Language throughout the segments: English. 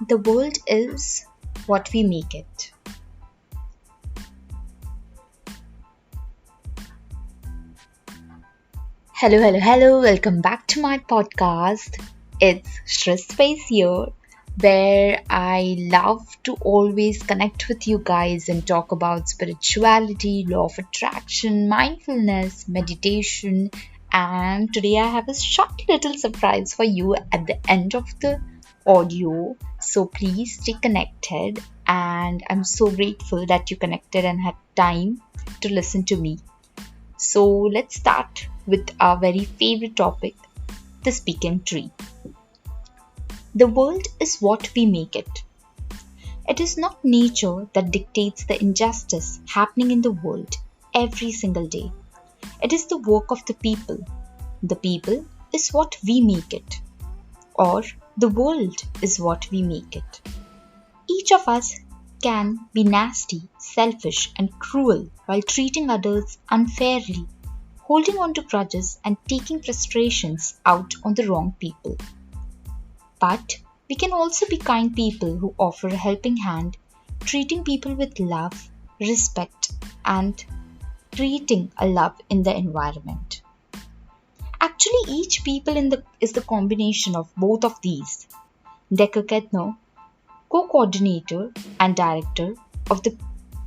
The world is what we make it. Hello, hello, hello. Welcome back to my podcast. It's Stress Space here, where I love to always connect with you guys and talk about spirituality, law of attraction, mindfulness, meditation. And today I have a short little surprise for you at the end of the audio. So please stay connected. And I'm so grateful that you connected and had time to listen to me. So let's start with our very favorite topic, the speaking tree. The world is what we make it. It is not nature that dictates the injustice happening in the world every single day. It is the work of the people. The people is what we make it. Or the world is what we make it. Each of us can be nasty, selfish, and cruel while treating others unfairly, holding on to grudges and taking frustrations out on the wrong people. But we can also be kind people who offer a helping hand, treating people with love, respect, and creating a love in the environment. Actually, each people is the combination of both of these. Decker Kettner, co-coordinator and director of the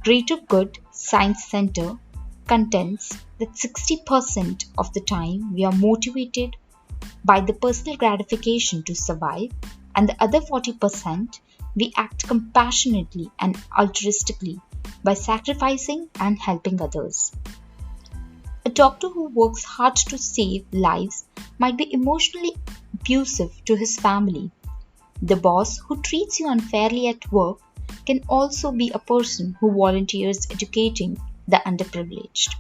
Greater Good Science Center, contends that 60% of the time we are motivated by the personal gratification to survive, and the other 40% we act compassionately and altruistically by sacrificing and helping others. A doctor who works hard to save lives might be emotionally abusive to his family. The boss who treats you unfairly at work can also be a person who volunteers educating the underprivileged.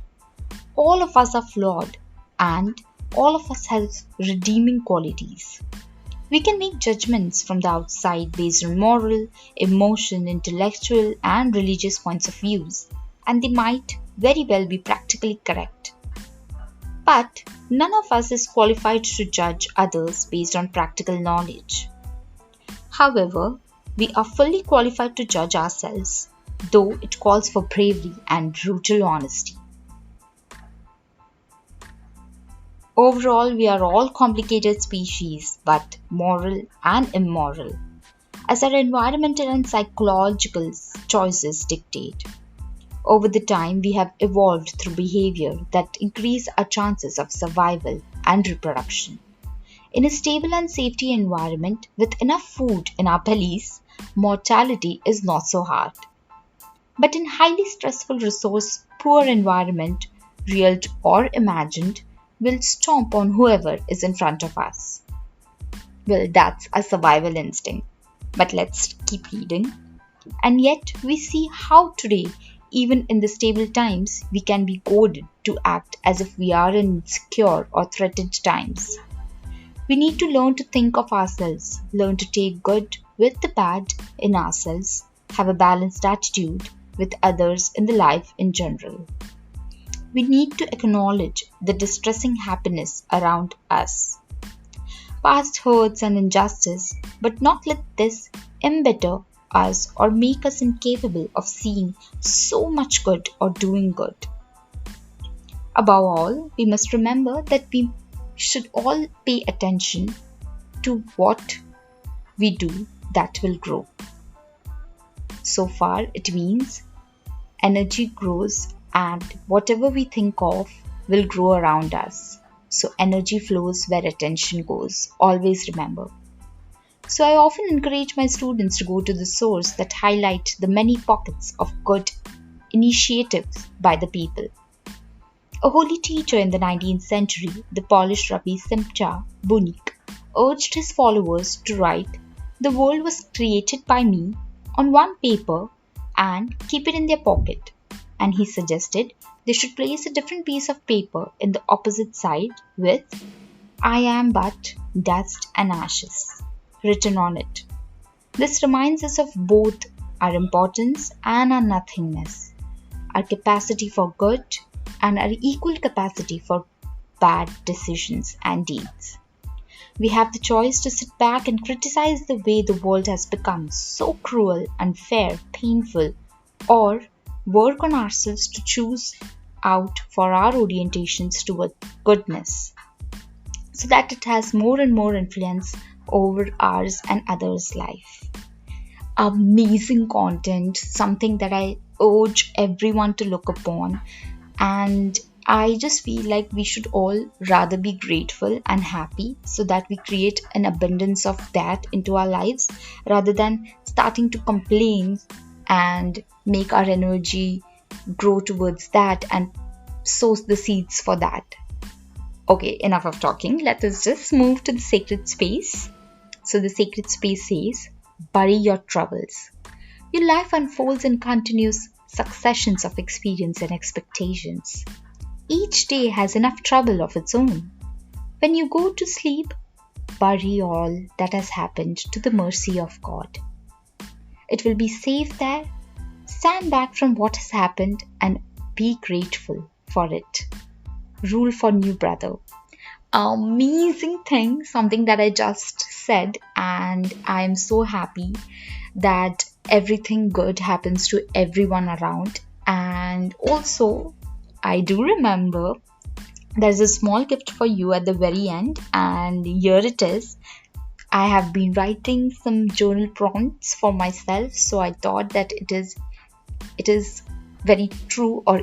All of us are flawed and all of us have redeeming qualities. We can make judgments from the outside based on moral, emotion, intellectual, and religious points of views, and they might very well be practically correct. But none of us is qualified to judge others based on practical knowledge. However, we are fully qualified to judge ourselves, though it calls for bravery and brutal honesty. Overall, we are all complicated species, but moral and immoral, as our environmental and psychological choices dictate. Over the time, we have evolved through behavior that increase our chances of survival and reproduction. In a stable and safety environment with enough food in our bellies, mortality is not so hard. But in highly stressful resource poor environment, real or imagined, we'll stomp on whoever is in front of us. Well, that's a survival instinct. But let's keep reading. And yet we see how today, even in the stable times, we can be goaded to act as if we are in insecure or threatened times. We need to learn to think of ourselves, learn to take good with the bad in ourselves, have a balanced attitude with others in the life in general. We need to acknowledge the distressing happiness around us, past hurts and injustice, but not let this embitter us or make us incapable of seeing so much good or doing good. Above all, we must remember that we should all pay attention to what we do that will grow. So far, it means energy grows and whatever we think of will grow around us. So energy flows where attention goes. Always remember. So I often encourage my students to go to the source that highlight the many pockets of good initiatives by the people. A holy teacher in the 19th century, the Polish Rabbi Simcha Bunik, urged his followers to write, "The world was created by me," on one paper and keep it in their pocket. And he suggested they should place a different piece of paper in the opposite side with, "I am but dust and ashes," written on it. This reminds us of both our importance and our nothingness, our capacity for good and our equal capacity for bad decisions and deeds. We have the choice to sit back and criticize the way the world has become so cruel, unfair, painful, or work on ourselves to choose out for our orientations toward goodness so that it has more and more influence over ours and others' life. Amazing content, something that I urge everyone to look upon. And I just feel like we should all rather be grateful and happy so that we create an abundance of that into our lives rather than starting to complain and make our energy grow towards that and sow the seeds for that. Okay, enough of talking. Let us just move to the sacred space. So the sacred space says, bury your troubles. Your life unfolds in continuous successions of experience and expectations. Each day has enough trouble of its own. When you go to sleep, bury all that has happened to the mercy of God. It will be safe there. Stand back from what has happened and be grateful for it. Rule for new brother. Amazing thing, something that I just said, and I am so happy that everything good happens to everyone around. And also, I do remember there's a small gift for you at the very end, and here it is. I have been writing some journal prompts for myself, so I thought that it is very true or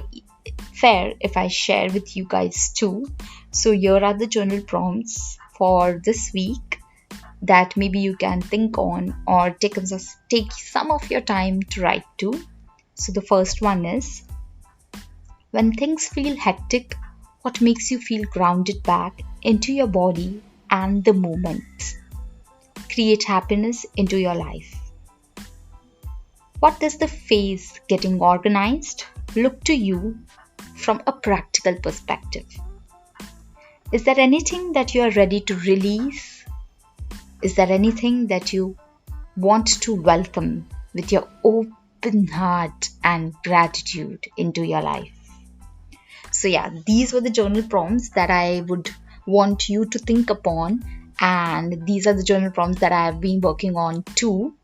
fair if I share with you guys too. So here are the journal prompts for this week that maybe you can think on or take some of your time to write to. So the first one is, when things feel hectic, what makes you feel grounded back into your body and the moment? Create happiness into your life. What does the phase getting organized look to you from a practical perspective? Is there anything that you are ready to release? Is there anything that you want to welcome with your open heart and gratitude into your life? So yeah, these were the journal prompts that I would want you to think upon, and these are the journal prompts that I have been working on too.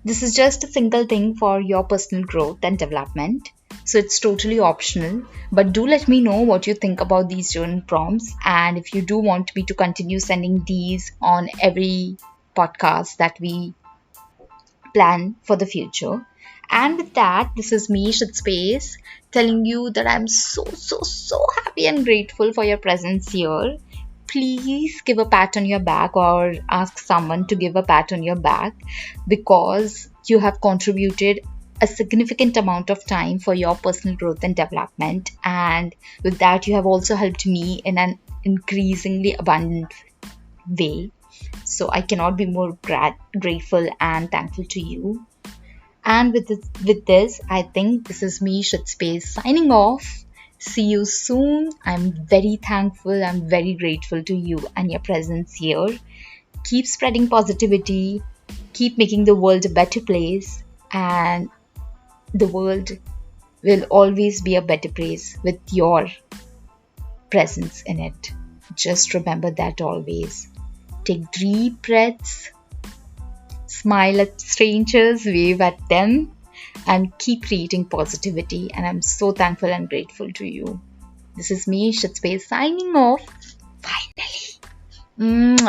This is just a single thing for your personal growth and development. So it's totally optional, but do let me know what you think about these journal prompts, and if you do want me to continue sending these on every podcast that we plan for the future. And with that, this is me, Shit Space, telling you that I'm so happy and grateful for your presence here. Please give a pat on your back or ask someone to give a pat on your back, because you have contributed a significant amount of time for your personal growth and development, and with that you have also helped me in an increasingly abundant way. So I cannot be more grateful and thankful to you. And with this, I think this is me, Shit Space, signing off. See you soon. I'm very thankful, I'm very grateful to you and your presence here. Keep spreading positivity, keep making the world a better place, and the world will always be a better place with your presence in it. Just remember that always. Take deep breaths, smile at strangers, wave at them, and keep creating positivity. And I'm so thankful and grateful to you. This is me, Shit Space, signing off. Finally. Mwah.